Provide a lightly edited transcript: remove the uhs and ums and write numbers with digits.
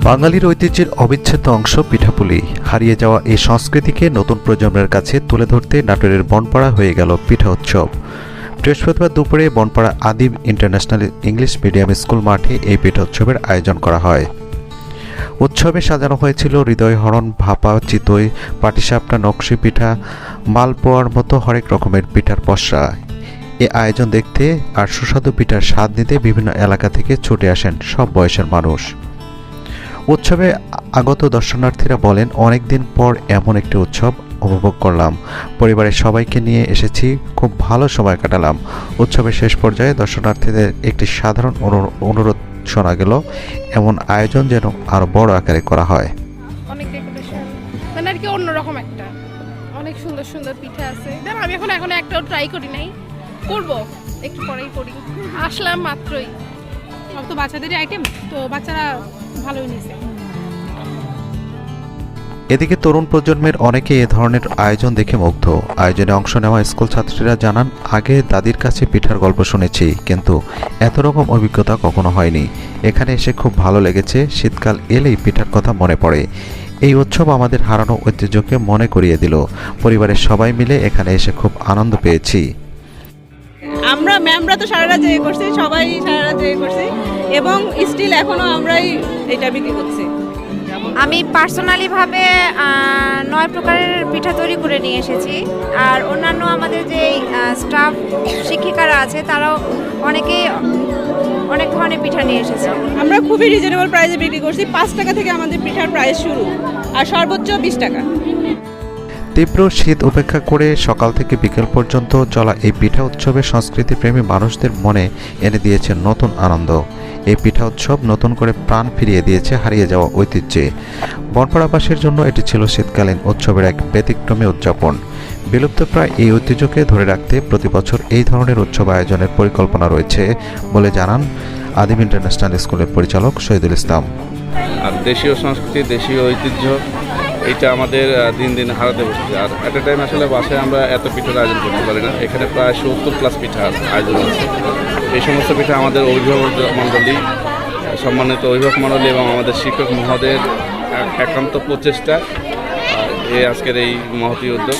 বাঙালির ঐতিহ্যের অবিচ্ছেদ্য অংশ পিঠাপুলি। হারিয়ে যাওয়া এই সংস্কৃতিকে নতুন প্রজন্মের কাছে তুলে ধরতে নাটোরের বনপাড়া হয়ে গেল পিঠা উৎসব। বৃহস্পতিবার দুপুরে Bonpara Adib international English medium school মাঠে এই পিঠা উৎসবের আয়োজন করা হয়। উৎসবে সাজানো হয়েছিল হৃদয়হরণ, ভাপা, চিতই, পাটিসাপটা, নকশি পিঠা, মালপোয়ার মতো হরেক রকমের পিঠার পসরা। এ আয়োজন দেখতে আর সুস্বাদু পিঠার স্বাদ নিতে বিভিন্ন এলাকা থেকে ছুটে আসেন সব বয়সের মানুষ। উৎসবে আগত দর্শনার্থীরা বলেন, অনেক দিন পর এমন একটি উৎসব উপভোগ করলাম। পরিবারের সবাইকে নিয়ে এসেছি, খুব ভালো সময় কাটালাম। উৎসবের শেষ পর্যায়ে দর্শনার্থীদের একটি সাধারণ অনুরোধ শোনা গেল, এমন আয়োজন যেন আরো বড় আকারে করা হয়। অনেক ডেকোরেশন, মানে আর কি অন্যরকম একটা, অনেক সুন্দর সুন্দর পিঠা আছে। দেন আমি এখন একটাও ট্রাই করি নাই, করব একটু পরেই করি। আসলাম মাত্রই। সব তো বাচ্চাদেরই আইটেম, তো বাচ্চারা ভালোই নিছে। এদিকে তরুণ প্রজন্মের অনেকে এ ধরনের আয়োজন দেখে মুগ্ধ। আয়োজনে অংশ নেওয়া স্কুল ছাত্রীরা জানান, আগে দাদির কাছে পিঠার গল্প শুনেছি, কিন্তু এত রকম অভিজ্ঞতা কখনো হয়নি। এখানে এসে খুব ভালো লেগেছে। শীতকাল এলেই পিঠার কথা মনে পড়ে। এই উৎসব আমাদের হারানো ঐতিহ্যকে মনে করিয়ে দিল। পরিবারের সবাই মিলে এখানে এসে খুব আনন্দ পেয়েছি। আমরা ম্যামরা তো সারা রাত জেগে করছি, সবাই সারা রাত জেগে করছি এবং স্টিল এখনো আমরাই এটা বিক্রি করছি। আমি পার্সোনালি ভাবে 9 প্রকারের পিঠা তৈরি করে নিয়ে এসেছি। আর অন্যান্য আমাদের যে স্টাফ শিক্ষিকারা আছে তারাও অনেকেই অনেক ধরনের পিঠা নিয়ে এসেছে। আমরা খুবই রিজনেবল প্রাইসে বিক্রি করছি। 5 টাকা থেকে আমাদের পিঠার প্রাইস শুরু, আর সর্বোচ্চ 20 টাকা। তীব্র শীত উপেক্ষা করে সকাল থেকে বিকেল পর্যন্ত চলা এই পিঠা উৎসবে সংস্কৃতিপ্রেমী মানুষদের মনে এনে দিয়েছে নতুন আনন্দ। এই পিঠা উৎসব নতুন করে প্রাণ ফিরিয়ে দিয়েছে হারিয়ে যাওয়া ঐতিহ্যে। বনপাড়াবাসীর জন্য এটি ছিল শীতকালীন উৎসবের এক ব্যতিক্রমী উদযাপন। বিলুপ্তপ্রায় এই ঐতিহ্যকে ধরে রাখতে প্রতি বছর এই ধরনের উৎসব আয়োজনের পরিকল্পনা রয়েছে বলে জানান আদিম ইন্টারন্যাশনাল স্কুলের পরিচালক শহীদুল ইসলাম। আর দেশীয় সংস্কৃতি, দেশীয় ঐতিহ্য এইটা আমাদের দিন দিন হারাতে বসেছে। আর অ্যাট এ টাইম আসলে বাসায় আমরা এত পিঠার আয়োজন করতে পারি না। এখানে প্রায় 70+ পিঠার আয়োজন আছে। এই সমস্ত পিঠা আমাদের অভিভাবক মণ্ডলী, সম্মানিত অভিভাবক মণ্ডলী এবং আমাদের শিক্ষক মহোদয়ের একান্ত প্রচেষ্টা এই আজকের এই মহতী উদ্যোগ।